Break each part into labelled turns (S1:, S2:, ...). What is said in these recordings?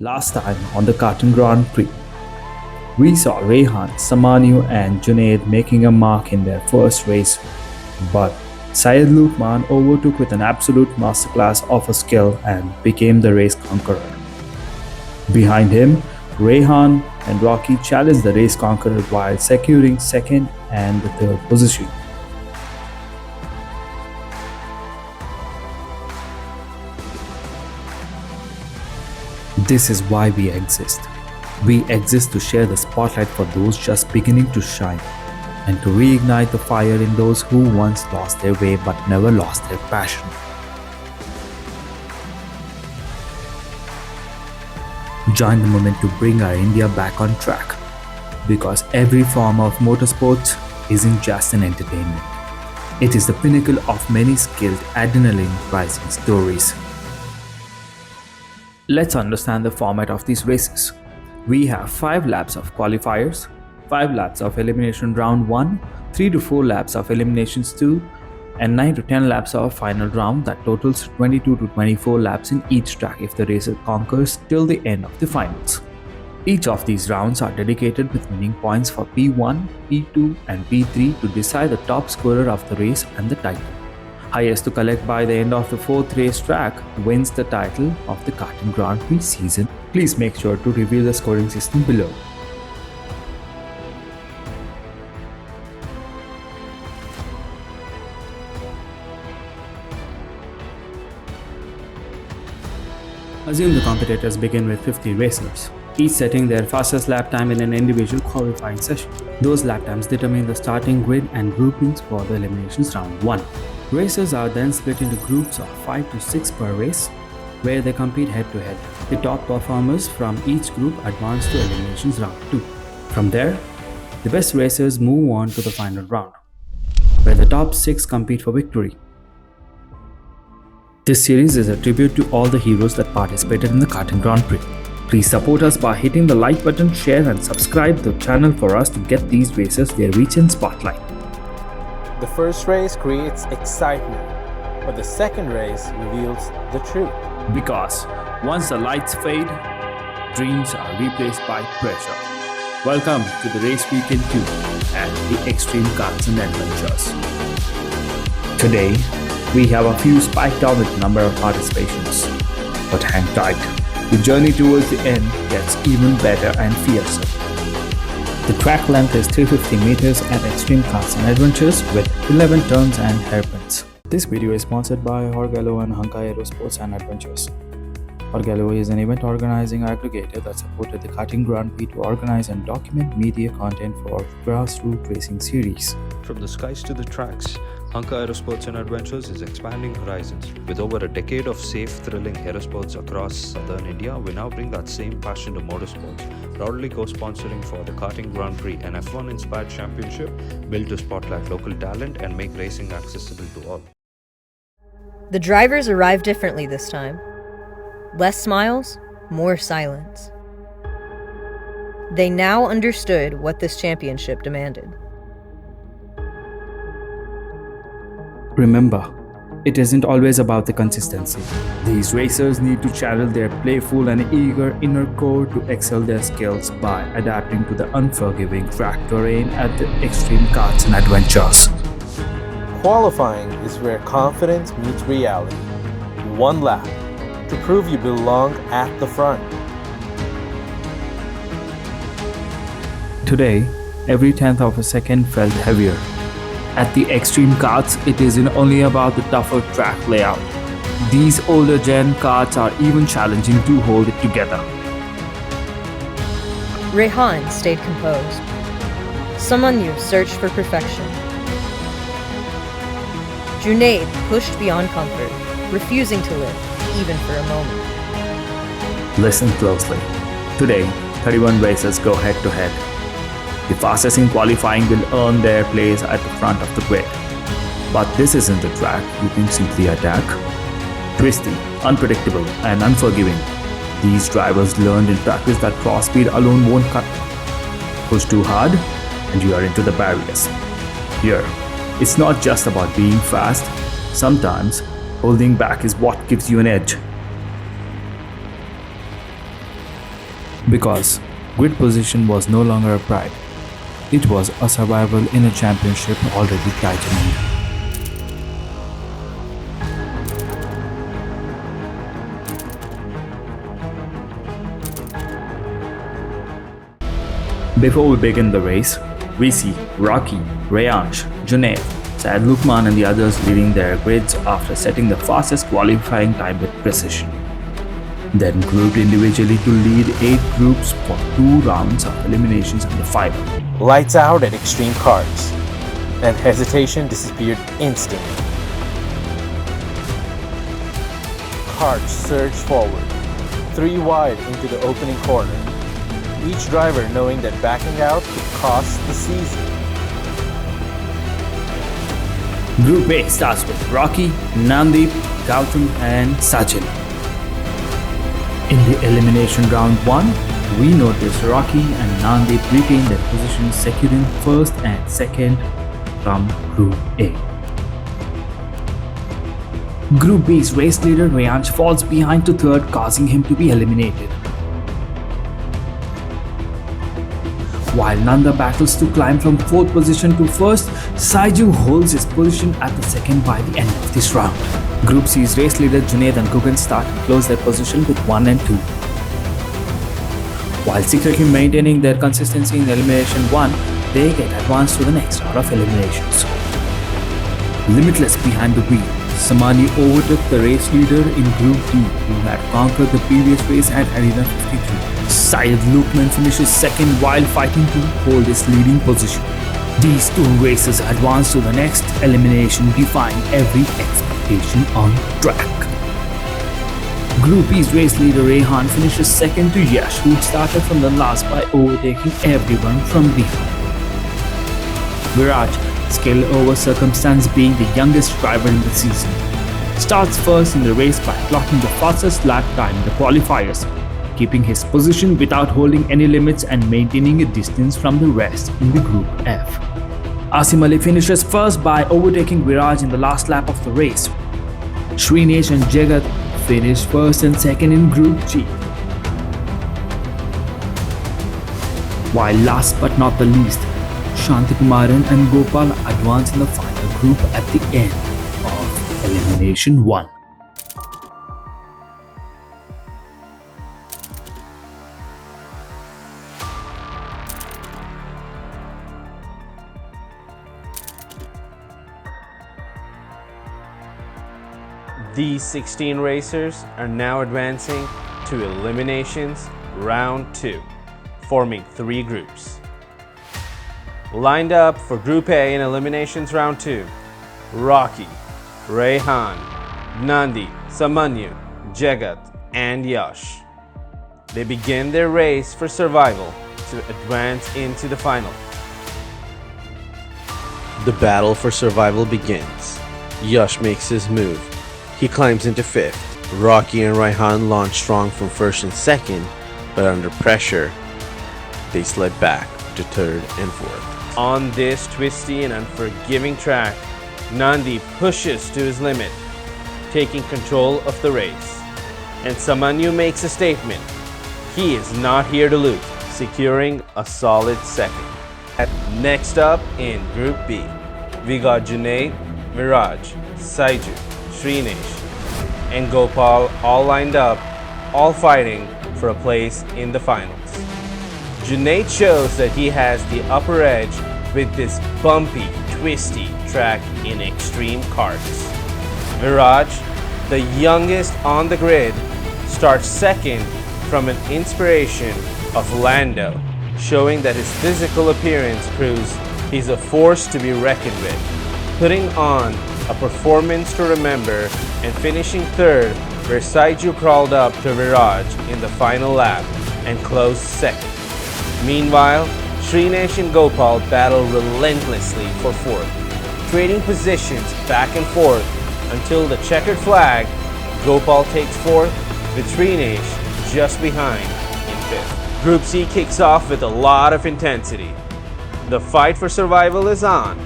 S1: Last time on the Karting Grand Prix, we saw Rehan, Samanu and Junaid making a mark in their first race, but Syed Lukman overtook with an absolute masterclass of a skill and became the race conqueror. Behind him, Rehan and Rocky challenged the race conqueror while securing second and the third position. This is why we exist. We exist to share the spotlight for those just beginning to shine and to reignite the fire in those who once lost their way but never lost their passion. Join the movement to bring our India back on track, because every form of motorsports isn't just an entertainment. It is the pinnacle of many skilled adrenaline-rising stories. Let's understand the format of these races. We have 5 laps of qualifiers, 5 laps of elimination round 1, 3 to 4 laps of eliminations 2, and 9 to 10 laps of final round that totals 22 to 24 laps in each track if the racer conquers till the end of the finals. Each of these rounds are dedicated with winning points for P1, P2 and P3 to decide the top scorer of the race and the title. Highest to collect by the end of the 4th race track wins the title of the Karting Grand Prix season. Please make sure to review the scoring system below. Assume the competitors begin with 50 racers, each setting their fastest lap time in an individual qualifying session. Those lap times determine the starting grid and groupings for the eliminations round 1. Racers are then split into groups of 5 to 6 per race, where they compete head-to-head. The top performers from each group advance to eliminations round 2. From there, the best racers move on to the final round, where the top 6 compete for victory. This series is a tribute to all the heroes that participated in the Karting Grand Prix. Please support us by hitting the like button, share and subscribe the channel for us to get these races their reach and spotlight.
S2: The first race creates excitement, but the second race reveals the truth.
S1: Because once the lights fade, dreams are replaced by pressure. Welcome to the Race Weekend 2 and the Extreme Karts and Adventures. Today, we have a few spiked down with number of participations. But hang tight, the journey towards the end gets even better and fiercer. The track length is 350 meters at Extreme Karts and Adventures with 11 turns and hairpins. This video is sponsored by Horgallo and Hanka Aerosports and Adventures. Horgallo is an event organizing aggregator that supported the Karting Grand Prix to organize and document media content for Grassroot racing series.
S3: From the skies to the tracks, Hanka Aerosports and Adventures is expanding horizons. With over a decade of safe, thrilling aerosports across southern India, we now bring that same passion to motorsports, proudly co-sponsoring for the Karting Grand Prix, an F1-inspired championship built to spotlight local talent and make racing accessible to all.
S4: The drivers arrived differently this time. Less smiles, more silence. They now understood what this championship demanded.
S1: Remember, it isn't always about the consistency. These racers need to channel their playful and eager inner core to excel their skills by adapting to the unforgiving track terrain at the Extreme Karts and Adventures.
S2: Qualifying is where confidence meets reality. One lap to prove you belong at the front.
S1: Today, every tenth of a second felt heavier. At the Extreme Karts, it isn't only about the tougher track layout. These older gen karts are even challenging to hold it together.
S4: Rehan stayed composed. Samanu searched for perfection. Junaid pushed beyond comfort, refusing to live, even for a moment.
S1: Listen closely. Today, 31 racers go head-to-head. The fastest in qualifying will earn their place at the front of the grid. But this isn't a track you can simply attack. Twisty, unpredictable, and unforgiving, these drivers learned in practice that cross speed alone won't cut. Push too hard, and you are into the barriers. Here, it's not just about being fast. Sometimes, holding back is what gives you an edge. because grid position was no longer a pride. It was a survival in a championship already tightened. Before we begin the race, we see Rocky, Rayansh, Junaid, Syed Lukman and the others leading their grids after setting the fastest qualifying time with precision. Then grouped individually to lead 8 groups for 2 rounds of eliminations in the final.
S2: Lights out at Extreme Karts, and hesitation disappeared instantly. Karts surged forward, 3 wide into the opening corner, each driver knowing that backing out could cost the season.
S1: Group A starts with Rocky, Nandeep, Gautam and Sachin. In the elimination round 1, we noticed Rocky and Nandeep retain their positions, securing first and second from Group A. Group B's race leader Rayansh falls behind to third, causing him to be eliminated. While Nanda battles to climb from 4th position to 1st, Saiju holds his position at the 2nd by the end of this round. Group C's race leader Junaid and Gugan start to close their position with 1 and 2. While secretly maintaining their consistency in Elimination 1, they get advanced to the next round of eliminations. Limitless behind the wheel, Samani overtook the race leader in Group D, who had conquered the previous race at Arena 53. Syed Lukman finishes 2nd while fighting to hold his leading position. These 2 racers advance to the next elimination, defying every expectation on track. Group E's race leader Rehan finishes 2nd to Yash, who started from the last by overtaking everyone from behind. Viraj, skill over circumstance being the youngest driver in the season, starts first in the race by clocking the fastest lap time in the qualifiers, keeping his position without holding any limits and maintaining a distance from the rest in the Group F. Asim Ali finishes first by overtaking Viraj in the last lap of the race. Srinesh and Jagat finish first and second in Group G. While last but not the least, Shantikumaran and Gopal advance in the final group at the end of Elimination 1.
S2: These 16 racers are now advancing to Eliminations Round 2, forming 3 groups. Lined up for Group A in Eliminations Round 2, Rocky, Rehan, Nandi, Samanyu, Jagat, and Yash. They begin their race for survival to advance into the final. The battle for survival begins. Yash makes his move. He climbs into 5th. Rocky and Rehan launch strong from 1st and 2nd, but under pressure, they slid back to 3rd and 4th. On this twisty and unforgiving track, Nandi pushes to his limit, taking control of the race. And Samanyu makes a statement. He is not here to lose, securing a solid 2nd. Next up in Group B, we got Junaid, Viraj, Saiju, Srinesh, and Gopal all lined up, all fighting for a place in the finals. Junaid shows that he has the upper edge with this bumpy, twisty track in Extreme Karts. Viraj, the youngest on the grid, starts 2nd from an inspiration of Lando, showing that his physical appearance proves he's a force to be reckoned with, putting on a performance to remember and finishing 3rd, where Saiju crawled up to Viraj in the final lap and closed 2nd. Meanwhile, Srinesh and Gopal battle relentlessly for 4th, trading positions back and forth until the checkered flag. Gopal takes 4th, with Srinesh just behind in 5th. Group C kicks off with a lot of intensity. The fight for survival is on.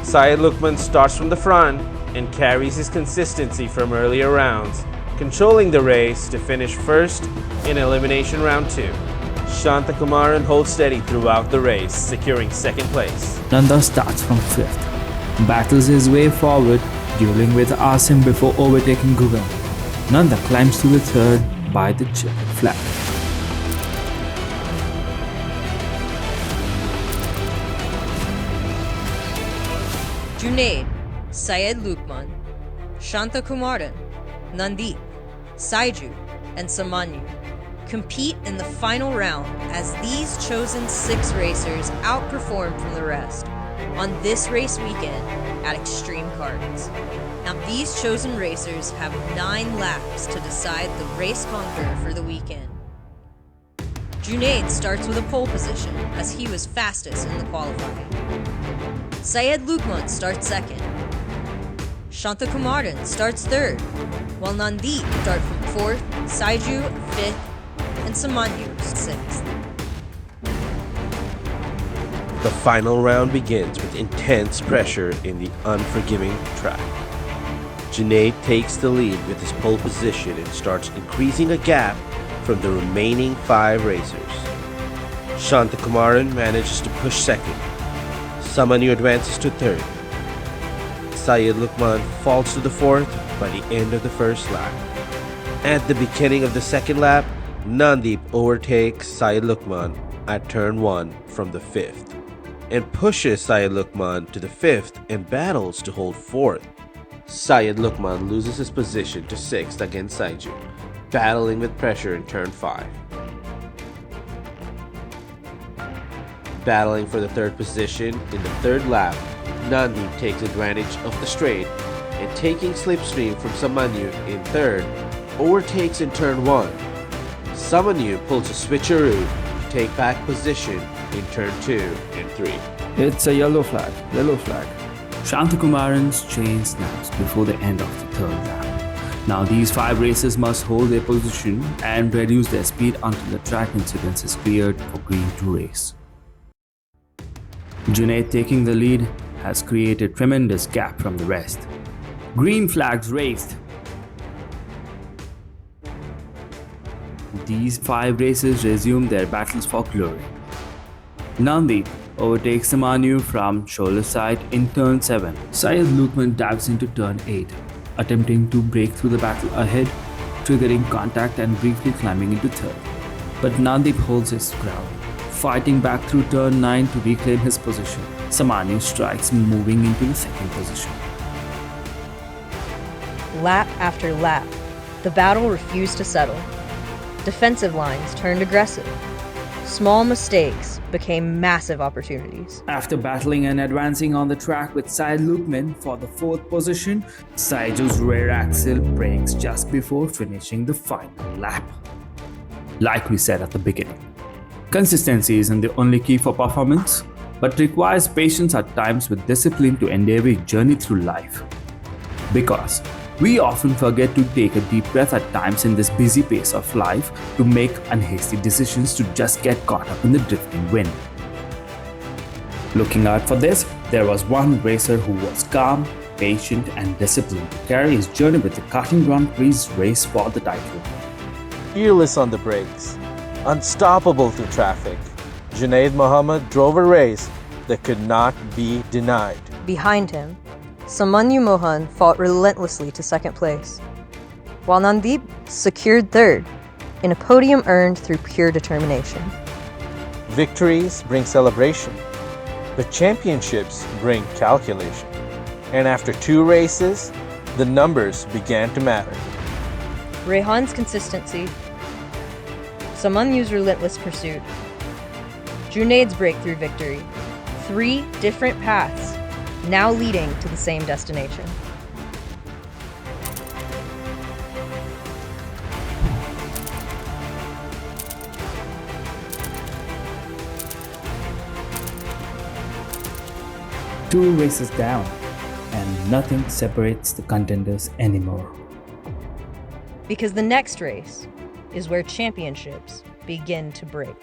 S2: Syed Lukman starts from the front and carries his consistency from earlier rounds, controlling the race to finish 1st in Elimination Round 2. Shantakumaran holds steady throughout the race, securing second place.
S1: Nanda starts from 5th, battles his way forward, dueling with Asim before overtaking Gugan. Nanda climbs to the 3rd by the checkered flag.
S4: Junaid, Syed Lukman, Shantakumaran, Nandeep, Saiju, and Samanyu compete in the final round as these chosen 6 racers outperform from the rest on this race weekend at Extreme Karts. Now these chosen racers have 9 laps to decide the race conqueror for the weekend. Junaid starts with a pole position as he was fastest in the qualifying. Syed Lukman starts 2nd. Shantakumaran starts 3rd, while Nandeep starts from 4th, Saiju 5th, and Samanyu 6th.
S2: The final round begins with intense pressure in the unforgiving track. Junaid takes the lead with his pole position and starts increasing a gap from the remaining 5 racers. Shantakumaran manages to push 2nd. Samanyu advances to 3rd. Syed Lukman falls to the 4th by the end of the 1st lap. At the beginning of the 2nd lap, Nandeep overtakes Syed Lukman at turn 1 from the 5th and pushes Syed Lukman to the 5th and battles to hold 4th. Syed Lukman loses his position to 6th against Saiju, battling with pressure in turn 5. Battling for the 3rd position in the 3rd lap, Nandeep takes advantage of the straight and taking slipstream from Samanyu in 3rd, overtakes in turn 1. Samanyu pulls a switcheroo to take back position in turn 2 and 3.
S1: It's a yellow flag. Shantakumaran's chain snaps before the end of the 3rd lap. Now these 5 racers must hold their position and reduce their speed until the track incidence is cleared for green to race. Junaid taking the lead has created tremendous gap from the rest. Green flags raised. These 5 racers resume their battles for glory. Nandeep overtakes Samanyu from shoulder side in turn 7. Syed Lukman dives into turn 8, attempting to break through the battle ahead, triggering contact and briefly climbing into 3rd. But Nandeep holds his ground, fighting back through turn 9 to reclaim his position. Samanyu strikes, moving into the 2nd position.
S4: Lap after lap, the battle refused to settle. Defensive lines turned aggressive. Small mistakes became massive opportunities.
S1: After battling and advancing on the track with Syed Lukman for the 4th position, Saiju's rear axle breaks just before finishing the final lap. Like we said at the beginning, consistency isn't the only key for performance, but requires patience at times with discipline to endeavor a journey through life. Because we often forget to take a deep breath at times in this busy pace of life to make unhasty decisions to just get caught up in the drifting wind. Looking out for this, there was one racer who was calm, patient and disciplined to carry his journey with the Karting Grand Prix race for the title.
S2: Fearless on the brakes, unstoppable through traffic, Junaid Muhammad drove a race that could not be denied.
S4: Behind him, Samanyu Mohan fought relentlessly to 2nd place, while Nandeep secured 3rd in a podium earned through pure determination.
S2: Victories bring celebration, but championships bring calculation. And after 2 races, the numbers began to matter.
S4: Rehan's consistency, Samanyu's relentless pursuit, Junaid's breakthrough victory, 3 different paths now leading to the same destination.
S1: Two races down, and nothing separates the contenders anymore.
S4: Because the next race is where championships begin to break.